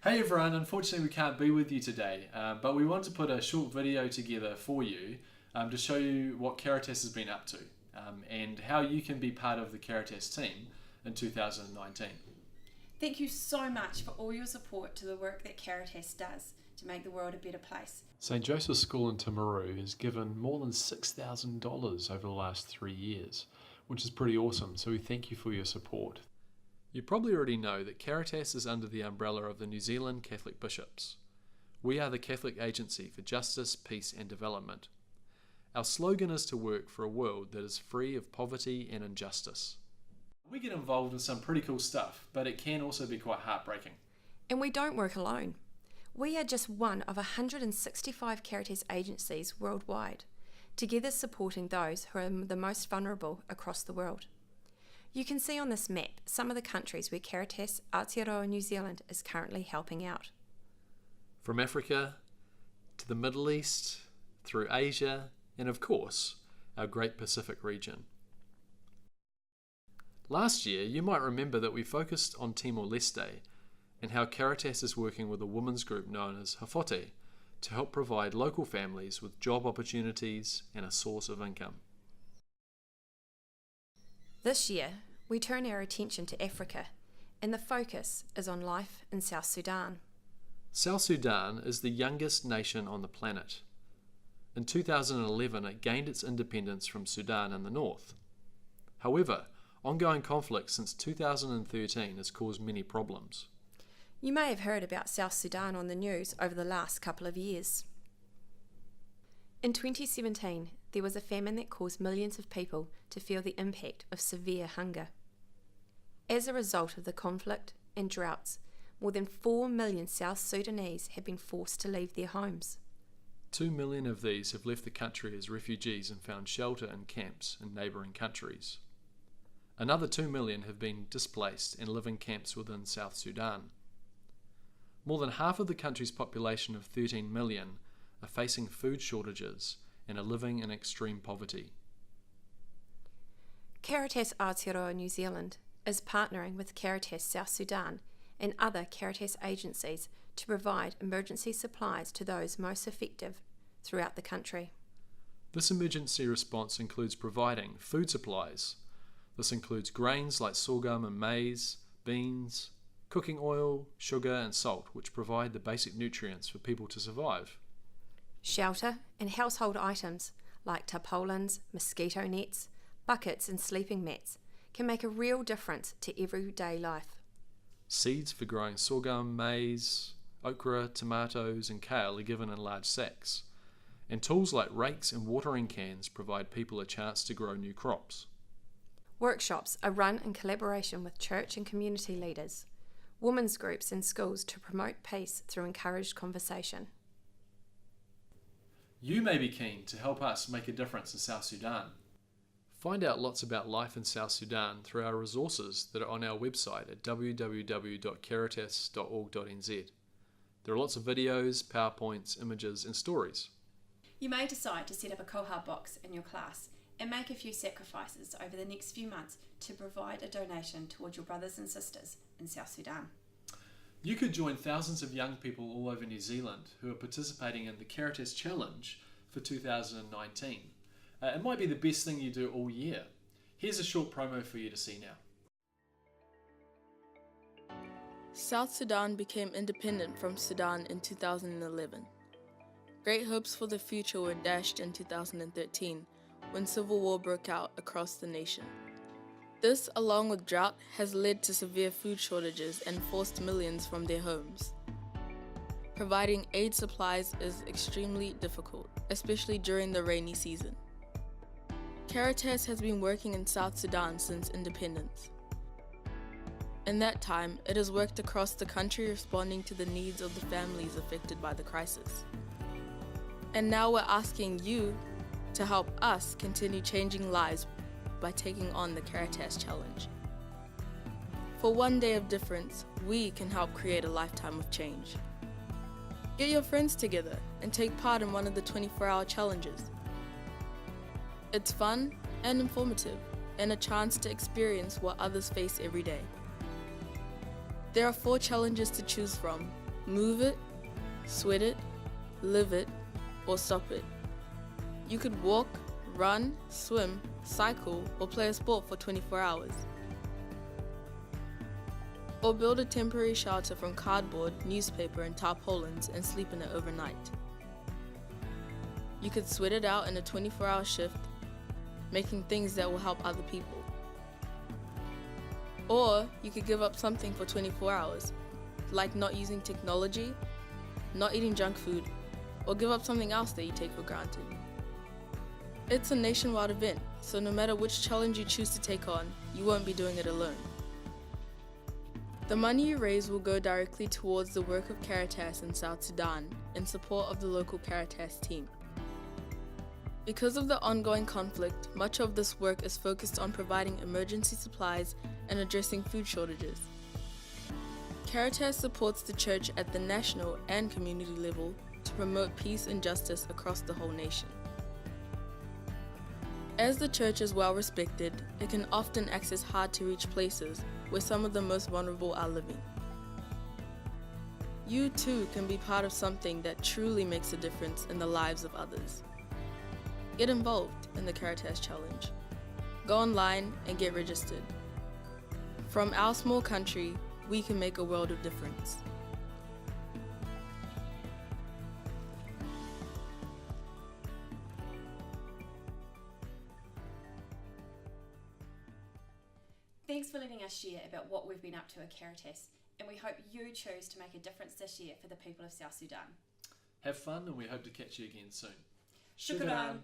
Hey everyone, unfortunately we can't be with you today, but we wanted to put a short video together for you to show you what Caritas has been up to and how you can be part of the Caritas team in 2019. Thank you so much for all your support to the work that Caritas does to make the world a better place. St Joseph's School in Timaru has given more than $6,000 over the last 3 years, which is pretty awesome, so we thank you for your support. You probably already know that Caritas is under the umbrella of the New Zealand Catholic Bishops. We are the Catholic Agency for Justice, Peace and Development. Our slogan is to work for a world that is free of poverty and injustice. We get involved in some pretty cool stuff, but it can also be quite heartbreaking. And we don't work alone. We are just one of 165 Caritas agencies worldwide, together supporting those who are the most vulnerable across the world. You can see on this map some of the countries where Caritas Aotearoa New Zealand is currently helping out. From Africa to the Middle East, through Asia, and of course, our great Pacific region. Last year, you might remember that we focused on Timor-Leste and how Caritas is working with a women's group known as Hafote to help provide local families with job opportunities and a source of income. This year, we turn our attention to Africa, and the focus is on life in South Sudan. South Sudan is the youngest nation on the planet. In 2011, it gained its independence from Sudan in the north. However, ongoing conflict since 2013 has caused many problems. You may have heard about South Sudan on the news over the last couple of years. In 2017, there was a famine that caused millions of people to feel the impact of severe hunger. As a result of the conflict and droughts, more than 4 million South Sudanese have been forced to leave their homes. 2 million of these have left the country as refugees and found shelter in camps in neighbouring countries. Another 2 million have been displaced and live in camps within South Sudan. More than half of the country's population of 13 million are facing food shortages and are living in extreme poverty. Caritas Aotearoa New Zealand is partnering with Caritas South Sudan and other Caritas agencies to provide emergency supplies to those most affected throughout the country. This emergency response includes providing food supplies. This includes grains like sorghum and maize, beans, cooking oil, sugar and salt, which provide the basic nutrients for people to survive. Shelter and household items like tarpaulins, mosquito nets, buckets and sleeping mats can make a real difference to everyday life. Seeds for growing sorghum, maize, okra, tomatoes and kale are given in large sacks. And tools like rakes and watering cans provide people a chance to grow new crops. Workshops are run in collaboration with church and community leaders, women's groups and schools to promote peace through encouraged conversation. You may be keen to help us make a difference in South Sudan. Find out lots about life in South Sudan through our resources that are on our website at www.caritas.org.nz. There are lots of videos, PowerPoints, images and stories. You may decide to set up a koha box in your class and make a few sacrifices over the next few months to provide a donation towards your brothers and sisters in South Sudan. You could join thousands of young people all over New Zealand who are participating in the Caritas Challenge for 2019. It might be the best thing you do all year. Here's a short promo for you to see now. South Sudan became independent from Sudan in 2011. Great hopes for the future were dashed in 2013 when civil war broke out across the nation. This, along with drought, has led to severe food shortages and forced millions from their homes. Providing aid supplies is extremely difficult, especially during the rainy season. Caritas has been working in South Sudan since independence. In that time, it has worked across the country responding to the needs of the families affected by the crisis. And now we're asking you to help us continue changing lives by taking on the Caritas Challenge. For one day of difference, we can help create a lifetime of change. Get your friends together and take part in one of the 24-hour challenges. It's fun and informative, and a chance to experience what others face every day. There are 4 challenges to choose from, move it, sweat it, live it, or stop it. You could walk, run, swim, cycle, or play a sport for 24 hours. Or build a temporary shelter from cardboard, newspaper, and tarpaulins and sleep in it overnight. You could sweat it out in a 24-hour shift, making things that will help other people. Or you could give up something for 24 hours, like not using technology, not eating junk food, or give up something else that you take for granted. It's a nationwide event, so no matter which challenge you choose to take on, you won't be doing it alone. The money you raise will go directly towards the work of Caritas in South Sudan in support of the local Caritas team. Because of the ongoing conflict, much of this work is focused on providing emergency supplies and addressing food shortages. Caritas supports the church at the national and community level to promote peace and justice across the whole nation. As the church is well respected, it can often access hard to reach places where some of the most vulnerable are living. You too can be part of something that truly makes a difference in the lives of others. Get involved in the Caritas Challenge. Go online and get registered. From our small country, we can make a world of difference. Thanks for letting us share about what we've been up to at Caritas, and we hope you choose to make a difference this year for the people of South Sudan. Have fun, and we hope to catch you again soon. Shukran.